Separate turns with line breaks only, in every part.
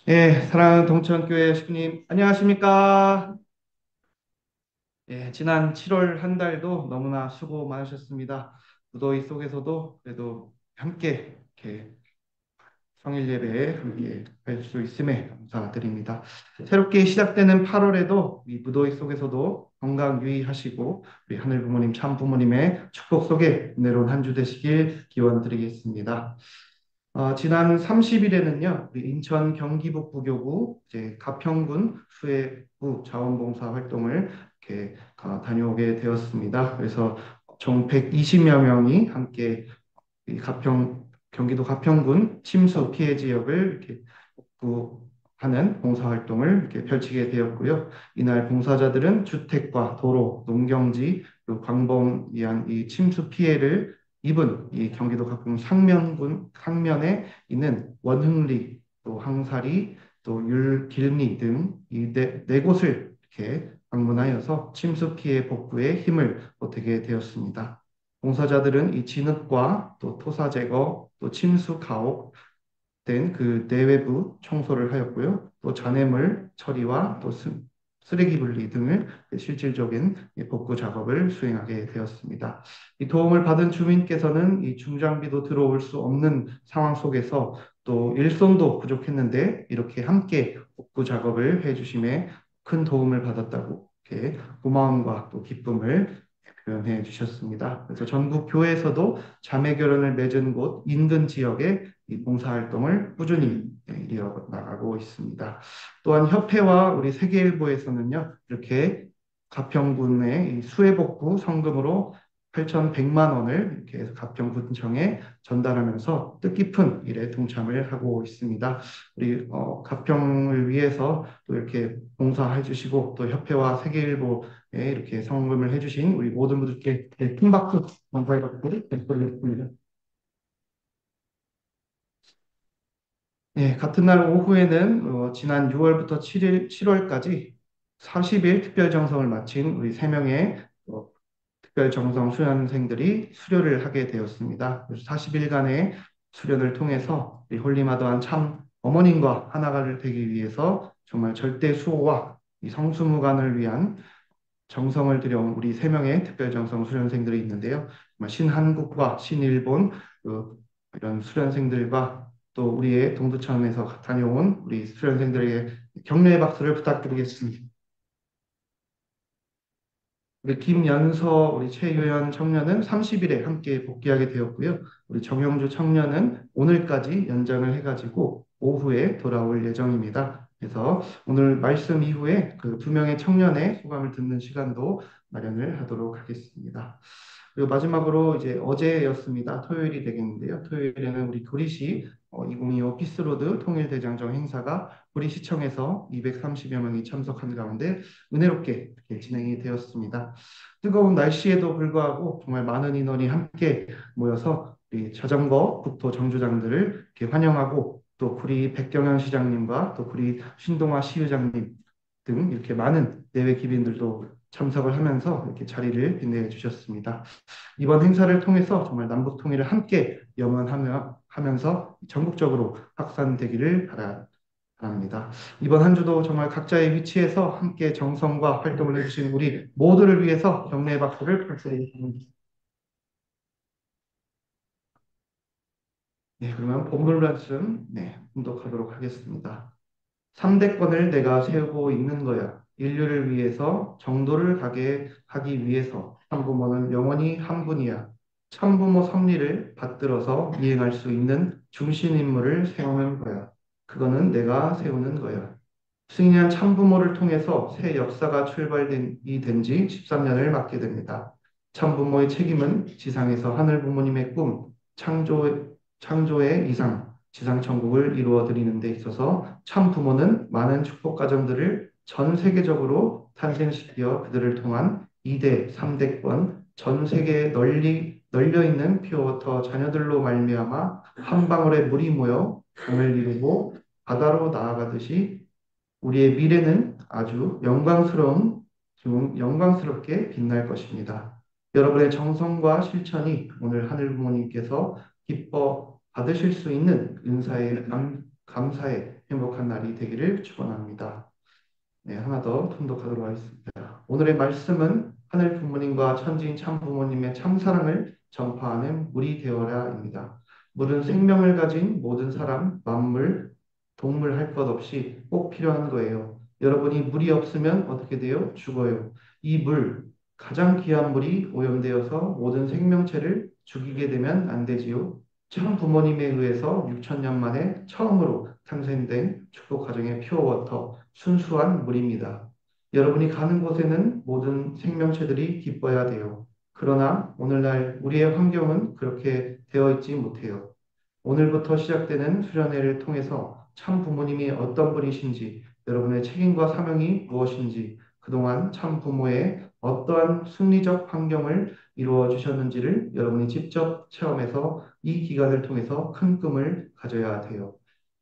사랑하는 동천교회 식구님, 안녕하십니까? 지난 7월 한 달도 너무나 수고 많으셨습니다. 무더위 속에서도 그래도 함께 이렇게 성일 예배에 함께 할 수 있음에 감사드립니다. 새롭게 시작되는 8월에도 이 무더위 속에서도 건강 유의하시고 우리 하늘 부모님, 참 부모님의 축복 속에 은혜로운 한 주 되시길 기원드리겠습니다. 지난 30일에는요, 우리 인천 경기북부교구 이제 가평군 수해부 자원봉사 활동을 이렇게 다녀오게 되었습니다. 그래서 총 120여 명이 함께 이 경기도 가평군 침수 피해 지역을 이렇게 복구하는 봉사활동을 이렇게 펼치게 되었고요. 이날 봉사자들은 주택과 도로, 농경지, 그리고 광범 위한 이 침수 피해를 입은 이 경기도 가평 상면에 있는 원흥리, 또 항사리, 또 길리 등 이 네 곳을 이렇게 방문하여서 침수 피해 복구에 힘을 보태게 되었습니다. 봉사자들은 이 진흙과 또 토사 제거, 또 침수 가옥 된 그 내외부 청소를 하였고요. 또 잔해물 처리와 또 쓰레기 분리 등을 실질적인 복구 작업을 수행하게 되었습니다. 이 도움을 받은 주민께서는 이 중장비도 들어올 수 없는 상황 속에서 또 일손도 부족했는데 이렇게 함께 복구 작업을 해주심에 큰 도움을 받았다고 이렇게 고마움과 또 기쁨을 표현해 주셨습니다. 그래서 전국 교회에서도 자매 결혼을 맺은 곳 인근 지역에 이 봉사활동을 꾸준히 이어나가고 있습니다. 또한 협회와 우리 세계일보에서는요, 이렇게 가평군의 이 수해복구 성금으로 8,100만 원을 이렇게 해서 가평군청에 전달하면서 뜻깊은 일에 동참을 하고 있습니다. 우리 가평을 위해서 또 이렇게 봉사해 주시고 또 협회와 세계일보에 이렇게 성금을 해주신 우리 모든 분들께 큰 박수 감사의 박수를 드리겠습니다. 같은 날 오후에는 지난 6월부터 7월까지 40일 특별 정성을 마친 우리 3명의 특별 정성 수련생들이 수료를 하게 되었습니다. 그래서 40일간의 수련을 통해서 우리 홀리마더한 참 어머님과 하나가 되기 위해서 정말 절대 수호와 이 성수무관을 위한 정성을 들여온 우리 3명의 특별 정성 수련생들이 있는데요. 정말 신한국과 신일본 이런 수련생들과 또 우리의 동두천에서 다녀온 우리 수련생들에게 격려의 박수를 부탁드리겠습니다. 우리 김연서, 우리 최유연 청년은 30일에 함께 복귀하게 되었고요. 우리 정영주 청년은 오늘까지 연장을 해가지고 오후에 돌아올 예정입니다. 그래서 오늘 말씀 이후에 그 2명의 청년의 소감을 듣는 시간도 마련을 하도록 하겠습니다. 그리고 마지막으로 이제 어제였습니다. 토요일이 되겠는데요. 토요일에는 우리 구리시 2025 피스로드 통일대장정 행사가 구리시청에서 230여 명이 참석한 가운데 은혜롭게 이렇게 진행이 되었습니다. 뜨거운 날씨에도 불구하고 정말 많은 인원이 함께 모여서 우리 자전거 국토 정주장들을 이렇게 환영하고 또 구리 백경현 시장님과 또 구리 신동아 시의장님 등 이렇게 많은 내외 기빈들도 참석을 하면서 이렇게 자리를 빛내 주셨습니다. 이번 행사를 통해서 정말 남북 통일을 함께 염원하면서 전국적으로 확산되기를 바랍니다. 이번 한 주도 정말 각자의 위치에서 함께 정성과 활동을 해주신 우리 모두를 위해서 격려의 박수를 부탁드립니다. 그러면 본문 말씀 공독하도록 하겠습니다. 3대권을 내가 세우고 있는 거야. 인류를 위해서 정도를 가게 하기 위해서 참부모는 영원히 한 분이야. 참부모 섭리를 받들어서 이행할 수 있는 중심 인물을 세우는 거야. 그거는 내가 세우는 거야. 승리한 참부모를 통해서 새 역사가 출발이 된 지 13년을 맞게 됩니다. 참부모의 책임은 지상에서 하늘 부모님의 꿈, 창조의 이상, 지상천국을 이루어 드리는 데 있어서 참부모는 많은 축복 가정들을 전 세계적으로 탄생시켜 그들을 통한 2대, 3대권, 전 세계에 널려 있는 퓨어워터 자녀들로 말미암아 한 방울의 물이 모여 강을 이루고 바다로 나아가듯이 우리의 미래는 아주 영광스럽게 빛날 것입니다. 여러분의 정성과 실천이 오늘 하늘 부모님께서 기뻐 받으실 수 있는 감사의 행복한 날이 되기를 축원합니다. 네, 하나 더 통독하도록 하겠습니다. 오늘의 말씀은 하늘 부모님과 천지인 참 부모님의 참 사랑을 전파하는 물이 되어라입니다. 물은 생명을 가진 모든 사람, 만물, 동물 할 것 없이 꼭 필요한 거예요. 여러분이 물이 없으면 어떻게 돼요? 죽어요. 이 물, 가장 귀한 물이 오염되어서 모든 생명체를 죽이게 되면 안 되지요. 참 부모님에 의해서 6천 년 만에 처음으로 탄생된 축복 가정의 퓨어워터, 순수한 물입니다. 여러분이 가는 곳에는 모든 생명체들이 기뻐야 돼요. 그러나 오늘날 우리의 환경은 그렇게 되어 있지 못해요. 오늘부터 시작되는 수련회를 통해서 참 부모님이 어떤 분이신지, 여러분의 책임과 사명이 무엇인지, 그동안 참 부모의 어떠한 승리적 환경을 이루어 주셨는지를 여러분이 직접 체험해서 이 기간을 통해서 큰 꿈을 가져야 돼요.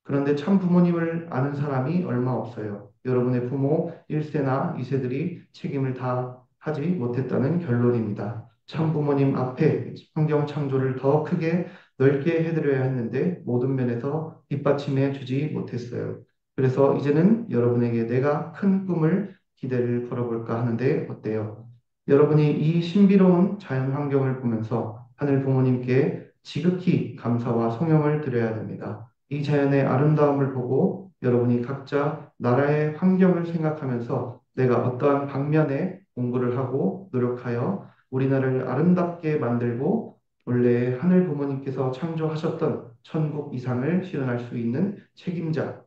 그런데 참 부모님을 아는 사람이 얼마 없어요. 여러분의 부모 1세나 2세들이 책임을 다 하지 못했다는 결론입니다. 참 부모님 앞에 환경 창조를 더 크게 넓게 해드려야 했는데 모든 면에서 뒷받침해 주지 못했어요. 그래서 이제는 여러분에게 내가 큰 꿈을 기대를 걸어볼까 하는데 어때요? 여러분이 이 신비로운 자연 환경을 보면서 하늘 부모님께 지극히 감사와 성영을 드려야 됩니다. 이 자연의 아름다움을 보고 여러분이 각자 나라의 환경을 생각하면서 내가 어떠한 방면에 공부를 하고 노력하여 우리나라를 아름답게 만들고 원래 하늘 부모님께서 창조하셨던 천국 이상을 실현할 수 있는 책임자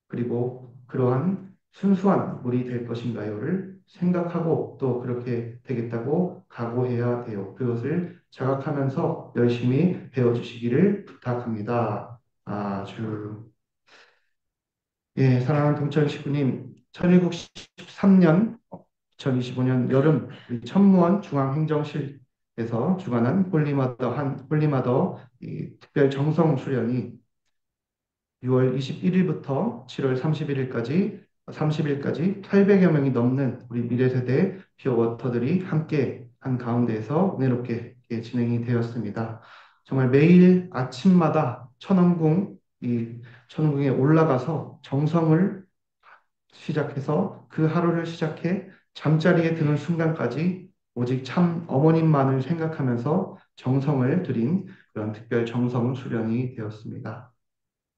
그리고 그러한 순수한 물이 될 것인가요를 생각하고 또 그렇게 되겠다고 각오해야 돼요. 그것을 자각하면서 열심히 배워주시기를 부탁합니다. 아주 예, 사랑하는 동철 식구님, 1913년, 2025년 여름 우리 천무원 중앙행정실에서 주관한 홀리마더 이 특별 정성 수련이 6월 21일부터 7월 30일까지 800여 명이 넘는 우리 미래세대 피어워터들이 함께 한 가운데에서 은혜롭게 진행이 되었습니다. 정말 매일 아침마다 천원궁에 올라가서 정성을 시작해서 그 하루를 시작해 잠자리에 드는 순간까지 오직 참 어머님만을 생각하면서 정성을 들인 그런 특별 정성 수련이 되었습니다.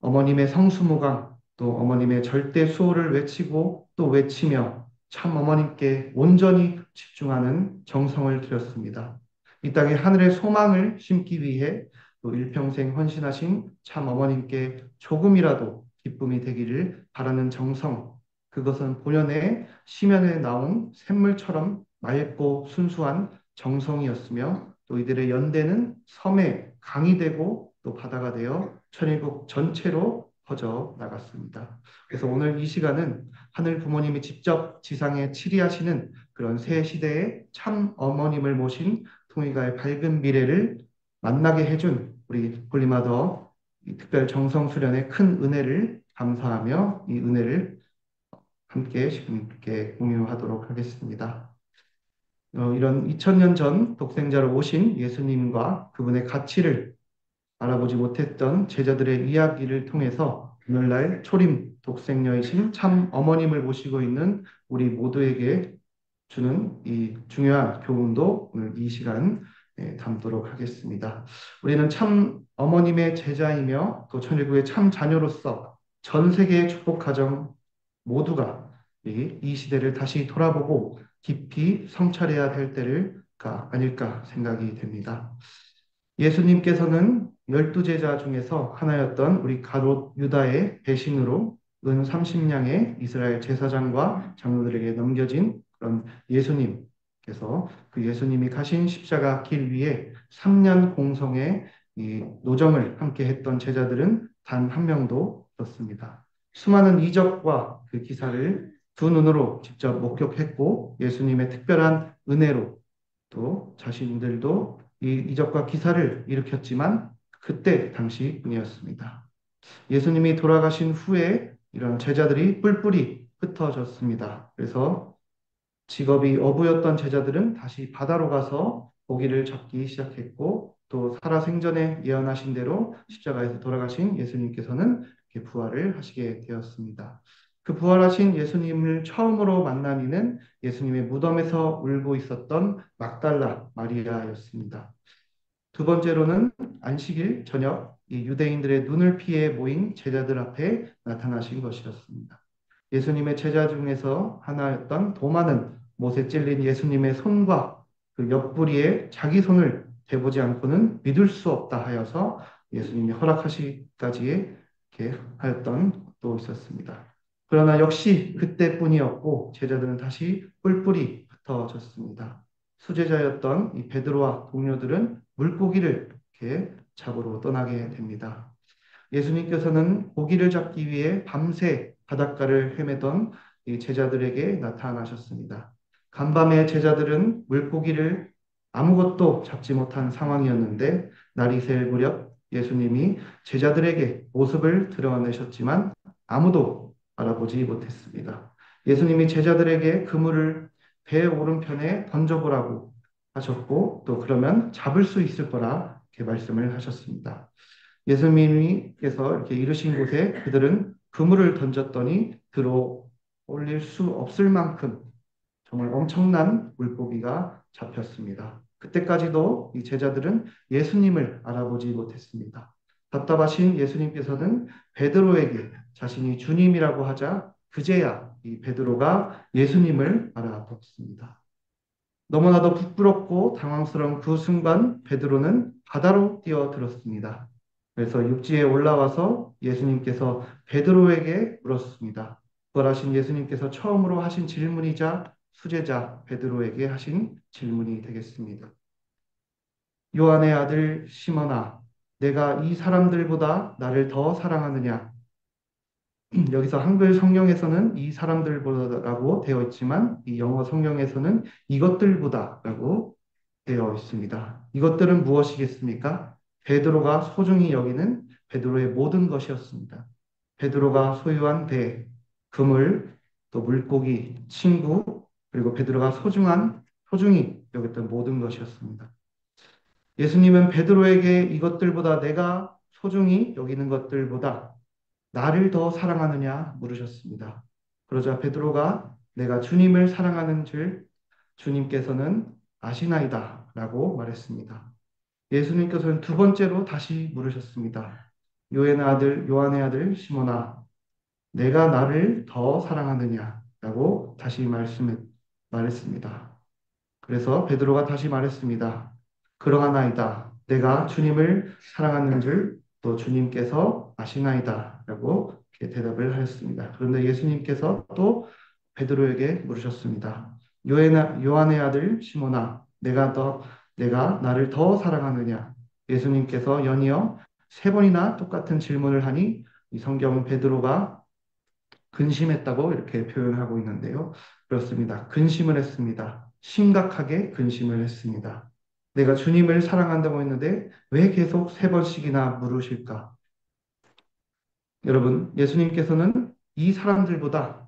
어머님의 성수무강 또 어머님의 절대 수호를 외치고 또 외치며 참 어머님께 온전히 집중하는 정성을 들였습니다. 이 땅에 하늘의 소망을 심기 위해 또 일평생 헌신하신 참 어머님께 조금이라도 기쁨이 되기를 바라는 정성, 그것은 본연의 시면에 나온 샘물처럼 맑고 순수한 정성이었으며 또 이들의 연대는 섬의 강이 되고 또 바다가 되어 천일국 전체로 퍼져 나갔습니다. 그래서 오늘 이 시간은 하늘 부모님이 직접 지상에 치리하시는 그런 새 시대의 참 어머님을 모신 통일가의 밝은 미래를 만나게 해준 우리 홀리마더 특별 정성 수련의 큰 은혜를 감사하며 이 은혜를 함께 함께 공유하도록 하겠습니다. 이런 2000년 전 독생자로 오신 예수님과 그분의 가치를 알아보지 못했던 제자들의 이야기를 통해서 오늘날 초림 독생녀이신 참 어머님을 모시고 있는 우리 모두에게 주는 이 중요한 교훈도 오늘 이 시간 담도록 하겠습니다. 우리는 참 어머님의 제자이며 또 천일국의 참 자녀로서 전 세계의 축복 가정 모두가 이 시대를 다시 돌아보고 깊이 성찰해야 될 때가 아닐까 생각이 됩니다. 예수님께서는 12제자 중에서 하나였던 우리 가롯 유다의 배신으로 은 30냥의 이스라엘 제사장과 장로들에게 넘겨진 그런 예수님께서 그 예수님이 가신 십자가 길 위에 3년 공성의 이 노정을 함께 했던 제자들은 단 한 명도 없었습니다. 수많은 이적과 그 기사를 두 눈으로 직접 목격했고 예수님의 특별한 은혜로 또 자신들도 이 이적과 기사를 일으켰지만 그때 당시뿐이었습니다. 예수님이 돌아가신 후에 이런 제자들이 뿔뿔이 흩어졌습니다. 그래서 직업이 어부였던 제자들은 다시 바다로 가서 고기를 잡기 시작했고 또 살아생전에 예언하신 대로 십자가에서 돌아가신 예수님께서는 이렇게 부활을 하시게 되었습니다. 그 부활하신 예수님을 처음으로 만난 이는 예수님의 무덤에서 울고 있었던 막달라 마리아였습니다. 두 번째로는 안식일 저녁 이 유대인들의 눈을 피해 모인 제자들 앞에 나타나신 것이었습니다. 예수님의 제자 중에서 하나였던 도마는 못에 찔린 예수님의 손과 그 옆구리에 자기 손을 대보지 않고는 믿을 수 없다 하여서 예수님이 허락하시기까지 이렇게 하였던 것도 있었습니다. 그러나 역시 그때뿐이었고 제자들은 다시 뿔뿔이 흩어졌습니다. 수제자였던 이 베드로와 동료들은 물고기를 이렇게 잡으러 떠나게 됩니다. 예수님께서는 고기를 잡기 위해 밤새 바닷가를 헤매던 이 제자들에게 나타나셨습니다. 간밤에 제자들은 물고기를 아무것도 잡지 못한 상황이었는데 날이 새 무렵 예수님이 제자들에게 모습을 드러내셨지만 아무도 알아보지 못했습니다. 예수님이 제자들에게 그물을 배 오른편에 던져보라고 하셨고 또 그러면 잡을 수 있을 거라 이렇게 말씀을 하셨습니다. 예수님께서 이렇게 이르신 곳에 그들은 그물을 던졌더니 들어 올릴 수 없을 만큼 정말 엄청난 물고기가 잡혔습니다. 그때까지도 이 제자들은 예수님을 알아보지 못했습니다. 답답하신 예수님께서는 베드로에게 자신이 주님이라고 하자 그제야 이 베드로가 예수님을 알아봤습니다. 너무나도 부끄럽고 당황스러운 그 순간 베드로는 바다로 뛰어들었습니다. 그래서 육지에 올라와서 예수님께서 베드로에게 물었습니다. 부활하신 예수님께서 처음으로 하신 질문이자 수제자 베드로에게 하신 질문이 되겠습니다. 요한의 아들 시몬아, 내가 이 사람들보다 나를 더 사랑하느냐? 여기서 한글 성경에서는 이 사람들보다라고 되어 있지만 이 영어 성경에서는 이것들보다라고 되어 있습니다. 이것들은 무엇이겠습니까? 베드로가 소중히 여기는 베드로의 모든 것이었습니다. 베드로가 소유한 배, 그물, 또 물고기, 친구, 그리고 베드로가 소중히 여겼던 모든 것이었습니다. 예수님은 베드로에게 이것들보다 내가 소중히 여기는 것들보다 나를 더 사랑하느냐 물으셨습니다. 그러자 베드로가 내가 주님을 사랑하는 줄 주님께서는 아시나이다 라고 말했습니다. 예수님께서는 두 번째로 다시 물으셨습니다. 요한의 아들 시몬아, 내가 나를 더 사랑하느냐 라고 다시 말했습니다. 그래서 베드로가 다시 말했습니다. 그러하나이다. 내가 주님을 사랑하는 줄 또 주님께서 아시나이다. 라고 이렇게 대답을 하였습니다. 그런데 예수님께서 또 베드로에게 물으셨습니다. 요한의 아들 시몬아, 내가 나를 더 사랑하느냐? 예수님께서 연이어 세 번이나 똑같은 질문을 하니 이 성경은 베드로가 근심했다고 이렇게 표현하고 있는데요. 그렇습니다. 근심을 했습니다. 심각하게 근심을 했습니다. 내가 주님을 사랑한다고 했는데 왜 계속 세 번씩이나 물으실까? 여러분, 예수님께서는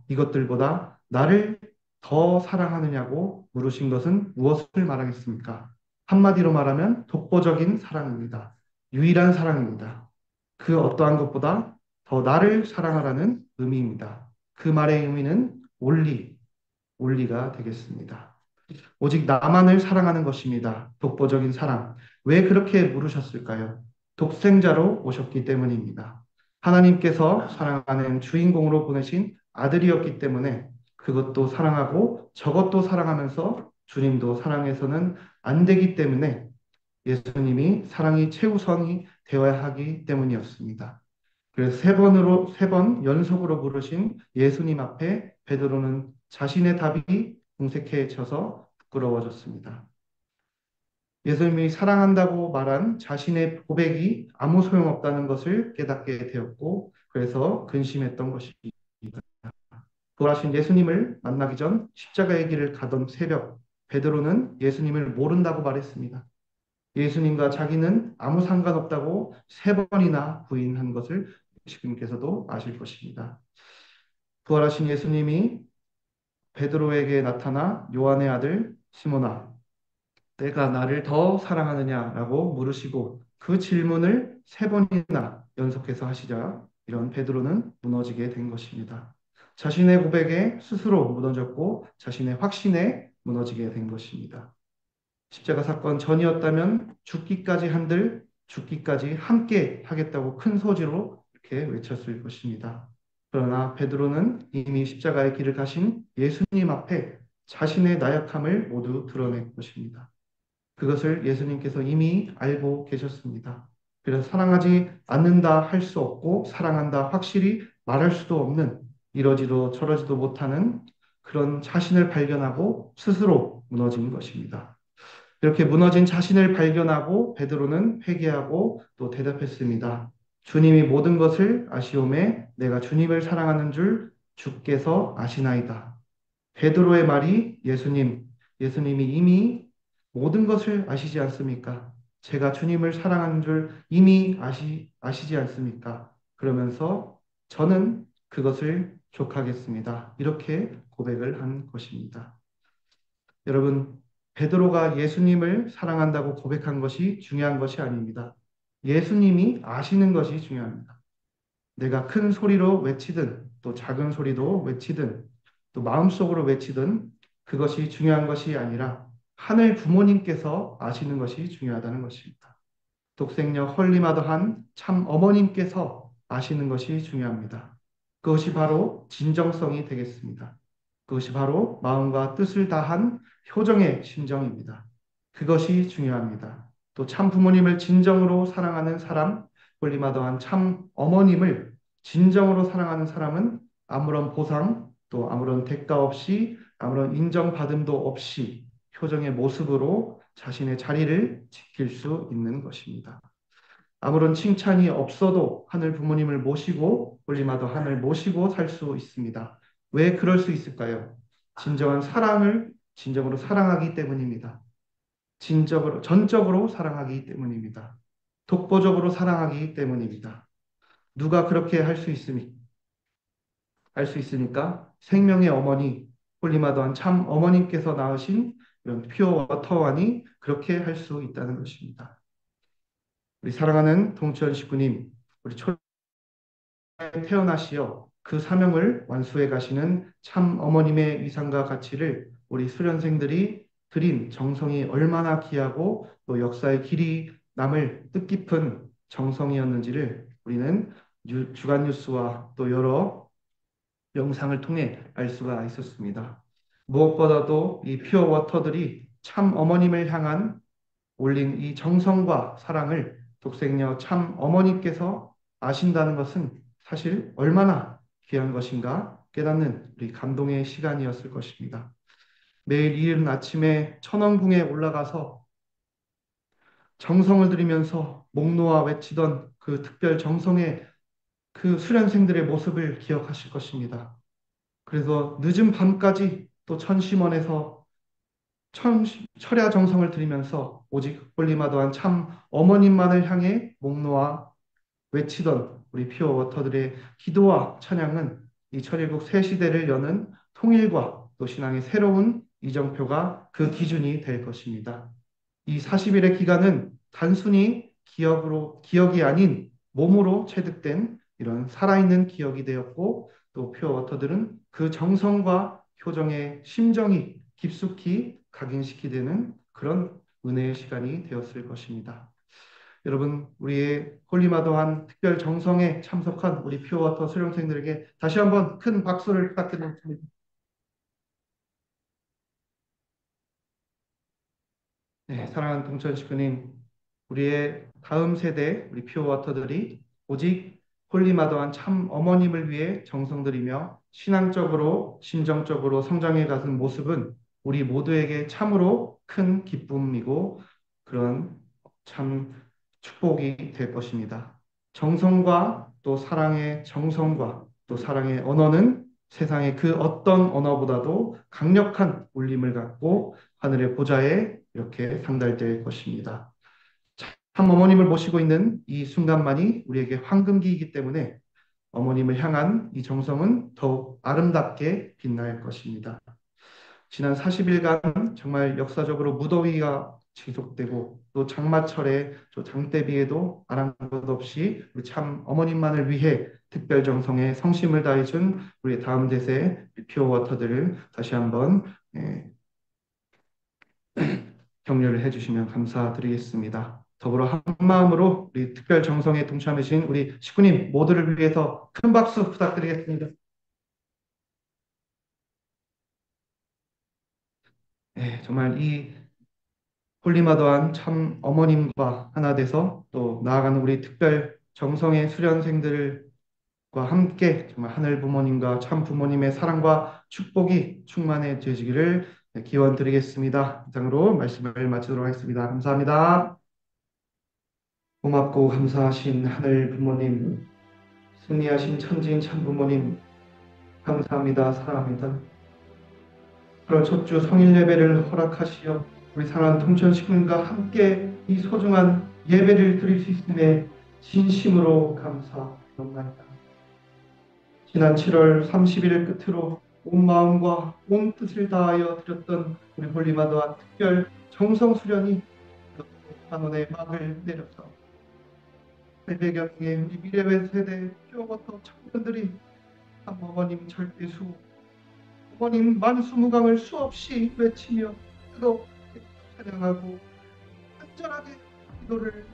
이것들보다 나를 더 사랑하느냐고 물으신 것은 무엇을 말하겠습니까? 한마디로 말하면 독보적인 사랑입니다. 유일한 사랑입니다. 그 어떠한 것보다 더 나를 사랑하라는 의미입니다. 그 말의 의미는 올리가 되겠습니다. 오직 나만을 사랑하는 것입니다. 독보적인 사랑. 왜 그렇게 물으셨을까요? 독생자로 오셨기 때문입니다. 하나님께서 사랑하는 주인공으로 보내신 아들이었기 때문에 그것도 사랑하고 저것도 사랑하면서 주님도 사랑해서는 안 되기 때문에 예수님이 사랑이 최우선이 되어야 하기 때문이었습니다. 그래서 세 번 연속으로 부르신 예수님 앞에 베드로는 자신의 답이 궁색해져서 부끄러워졌습니다. 예수님이 사랑한다고 말한 자신의 고백이 아무 소용없다는 것을 깨닫게 되었고, 그래서 근심했던 것입니다. 부활하신 예수님을 만나기 전 십자가의 길을 가던 새벽, 베드로는 예수님을 모른다고 말했습니다. 예수님과 자기는 아무 상관없다고 세 번이나 부인한 것을 주님께서도 아실 것입니다. 부활하신 예수님이 베드로에게 나타나 요한의 아들 시몬아, 내가 나를 더 사랑하느냐라고 물으시고 그 질문을 세 번이나 연속해서 하시자 이런 베드로는 무너지게 된 것입니다. 자신의 고백에 스스로 무너졌고 자신의 확신에 무너지게 된 것입니다. 십자가 사건 전이었다면 죽기까지 한들 죽기까지 함께 하겠다고 큰 소리로 이렇게 외쳤을 것입니다. 그러나 베드로는 이미 십자가의 길을 가신 예수님 앞에 자신의 나약함을 모두 드러낼 것입니다. 그것을 예수님께서 이미 알고 계셨습니다. 그래서 사랑하지 않는다 할 수 없고 사랑한다 확실히 말할 수도 없는 이러지도 저러지도 못하는 그런 자신을 발견하고 스스로 무너진 것입니다. 이렇게 무너진 자신을 발견하고 베드로는 회개하고 또 대답했습니다. 주님이 모든 것을 아시오매 내가 주님을 사랑하는 줄 주께서 아시나이다. 베드로의 말이 예수님이 이미 모든 것을 아시지 않습니까? 제가 주님을 사랑하는 줄 이미 아시지 않습니까? 그러면서 저는 그것을 족하겠습니다. 이렇게 고백을 한 것입니다. 여러분, 베드로가 예수님을 사랑한다고 고백한 것이 중요한 것이 아닙니다. 예수님이 아시는 것이 중요합니다. 내가 큰 소리로 외치든 또 작은 소리로 외치든 또 마음속으로 외치든 그것이 중요한 것이 아니라 하늘 부모님께서 아시는 것이 중요하다는 것입니다. 독생녀 헐리마더한 참 어머님께서 아시는 것이 중요합니다. 그것이 바로 진정성이 되겠습니다. 그것이 바로 마음과 뜻을 다한 효정의 심정입니다. 그것이 중요합니다. 또 참 부모님을 진정으로 사랑하는 사람, 홀리마더한 참 어머님을 진정으로 사랑하는 사람은 아무런 보상, 또 아무런 대가 없이, 아무런 인정받음도 없이 효정의 모습으로 자신의 자리를 지킬 수 있는 것입니다. 아무런 칭찬이 없어도 하늘 부모님을 모시고 홀리마더 하늘 모시고 살 수 있습니다. 왜 그럴 수 있을까요? 진정한 사랑을 진정으로 사랑하기 때문입니다. 전적으로 사랑하기 때문입니다. 독보적으로 사랑하기 때문입니다. 누가 그렇게 할 수 있으니까 생명의 어머니 홀리마더한 참 어머님께서 낳으신 이런 퓨어 워터원이 그렇게 할 수 있다는 것입니다. 우리 사랑하는 동천 식구님, 우리 태어나시어 그 사명을 완수해 가시는 참 어머님의 위상과 가치를 우리 수련생들이 드린 정성이 얼마나 귀하고 또 역사의 길이 남을 뜻깊은 정성이었는지를 우리는 주간 뉴스와 또 여러 영상을 통해 알 수가 있었습니다. 무엇보다도 이 퓨어 워터들이 참 어머님을 향한 올린 이 정성과 사랑을 독생녀 참 어머니께서 아신다는 것은 사실 얼마나 귀한 것인가 깨닫는 우리 감동의 시간이었을 것입니다. 매일 이른 아침에 천왕궁에 올라가서 정성을 들이면서 목 놓아 외치던 그 특별 정성의 그 수련생들의 모습을 기억하실 것입니다. 그래서 늦은 밤까지 또 천심원에서 철야 정성을 들이면서 오직 홀리마더한 참 어머님만을 향해 목 놓아 외치던 우리 피어 워터들의 기도와 찬양은 이 천일국 새 시대를 여는 통일과 또 신앙의 새로운 이정표가 그 기준이 될 것입니다. 이 40일의 기간은 단순히 기억이 아닌 몸으로 체득된 이런 살아있는 기억이 되었고 또 퓨어 워터들은 그 정성과 효정의 심정이 깊숙이 각인시키되는 그런 은혜의 시간이 되었을 것입니다. 여러분, 우리의 홀리마더한 특별 정성에 참석한 우리 퓨어 워터 수련생들에게 다시 한번 큰 박수를 부탁드립니다. 네, 사랑하는 동천 식구님, 우리의 다음 세대 우리 퓨어 워터들이 오직 홀리마더한 참 어머님을 위해 정성 들이며 신앙적으로 심정적으로 성장해 가는 모습은 우리 모두에게 참으로 큰 기쁨이고 그런 참 축복이 될 것입니다. 정성과 또 사랑의 정성과 또 사랑의 언어는 세상의 그 어떤 언어보다도 강력한 울림을 갖고 하늘의 보좌에 이렇게 상달될 것입니다. 참 어머님을 모시고 있는 이 순간만이 우리에게 황금기이기 때문에 어머님을 향한 이 정성은 더욱 아름답게 빛날 것입니다. 지난 40일간 정말 역사적으로 무더위가 지속되고 또 장마철에 또 장대비에도 아랑곳 없이 우리 참 어머님만을 위해 특별 정성에 성심을 다해준 우리 다음 대세 퓨어워터들을 다시 한번 격려를 해주시면 감사드리겠습니다. 더불어 한 마음으로 우리 특별 정성에 동참해주신 우리 식구님 모두를 위해서 큰 박수 부탁드리겠습니다. 정말 이 홀리마더한 참 어머님과 하나 돼서 또 나아가는 우리 특별 정성의 수련생들과 함께 정말 하늘 부모님과 참 부모님의 사랑과 축복이 충만해지기를 기원 드리겠습니다. 이상으로 말씀을 마치도록 하겠습니다. 감사합니다. 고맙고 감사하신 하늘 부모님, 승리하신 천지인 참 부모님, 감사합니다. 사랑합니다. 8월 첫 주 성일 예배를 허락하시어 우리 사랑하는 통천 식구님과 함께 이 소중한 예배를 드릴 수 있음에 진심으로 감사합니다. 지난 7월 30일 끝으로 온 마음과 온 뜻을 다하여 드렸던 우리 홀리마더와 특별 정성 수련이 한원의 막을 내렸다. 800여 명의 우리 미래의 세대 퓨어워터 청년들이 한 어머님 절대수 어머님 만수무강을 수없이 외치며 뜨겁게 찬양하고 간절하게 기도를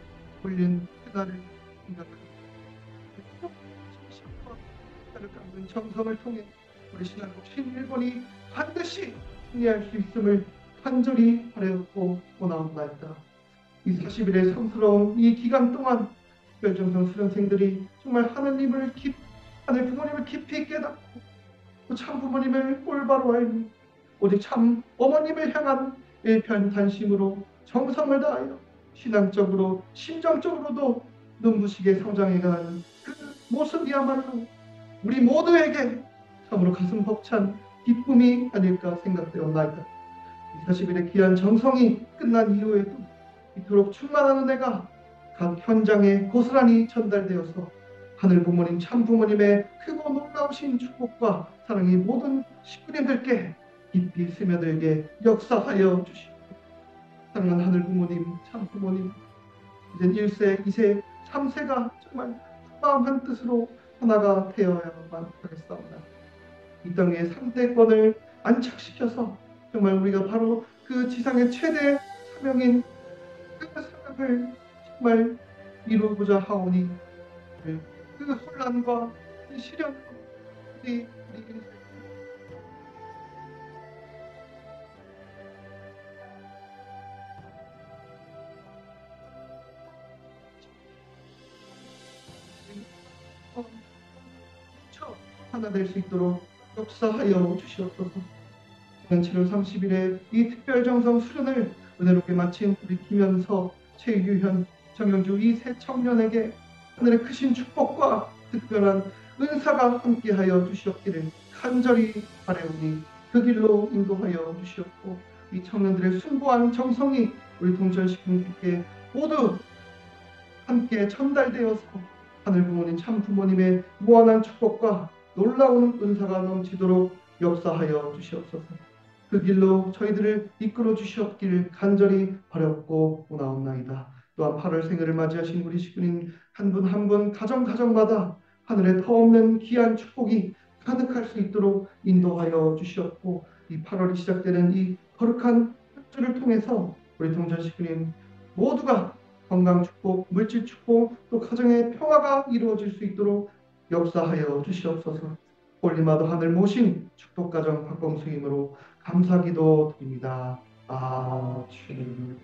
올린 그날을 생각합니다. 진심과 나를 깎는 정성을 통해 우리 신한국 신일본이 반드시 승리할 수 있음을 간절히 바라고 원하옵나이다. 이 40일의 성스러운 이 기간 동안 특별정성 수련생들이 정말 하늘 부모님을 깊이 깨닫고 참 부모님을 올바로 알미 오직 참 어머님을 향한 일편단심으로 정성을 다하여 신앙적으로 심정적으로도 눈부시게 성장해가는 그 모습이야말로 우리 모두에게 참으로 가슴 벅찬 기쁨이 아닐까 생각되었나이다. 40일의 귀한 정성이 끝난 이후에도 이토록 충만한 은혜가 각 현장에 고스란히 전달되어서 하늘 부모님 참 부모님의 크고 놀라우신 축복과 사랑이 모든 식구님들께 깊이 스며들게 역사하여 주시옵소서. 사랑하는 하늘 부모님 참 부모님 이젠 1세 2세 3세가 정말 마음 한 뜻으로 하나가 되어야만 하겠사옵나. 이 땅의 상대권을 안착시켜서 정말 우리가 바로 그 지상의 최대 사명인 그 사명을 정말 이루고자 하오니 그 혼란과 이 시련 우리 하나 될 수 있도록 역사하여 주시옵소서. 지난 7월 30일에 이 특별정성 수련을 은혜롭게 마친 우리 김현서, 최유현, 정영주 이 세 청년에게 하늘의 크신 축복과 특별한 은사가 함께하여 주시옵기를 간절히 바라오니 그 길로 인도하여 주시옵고 이 청년들의 숭고한 정성이 우리 동천 식구님께 모두 함께 전달되어서 하늘 부모님 참 부모님의 무한한 축복과 놀라운 은사가 넘치도록 역사하여 주시옵소서. 그 길로 저희들을 이끌어 주시옵기를 간절히 바라옵고 원하옵나이다. 또한 8월 생일을 맞이하신 우리 식구님 한 분 한 분 가정마다 하늘의 터없는 귀한 축복이 가득할 수 있도록 인도하여 주시옵고 이 8월이 시작되는 이 거룩한 주를 통해서 우리 동전 식구님 모두가 건강 축복, 물질 축복, 또 가정의 평화가 이루어질 수 있도록 역사하여 주시옵소서. 홀리마도 하늘 모신 축복가정 박범수임으로 감사기도 드립니다. 아멘.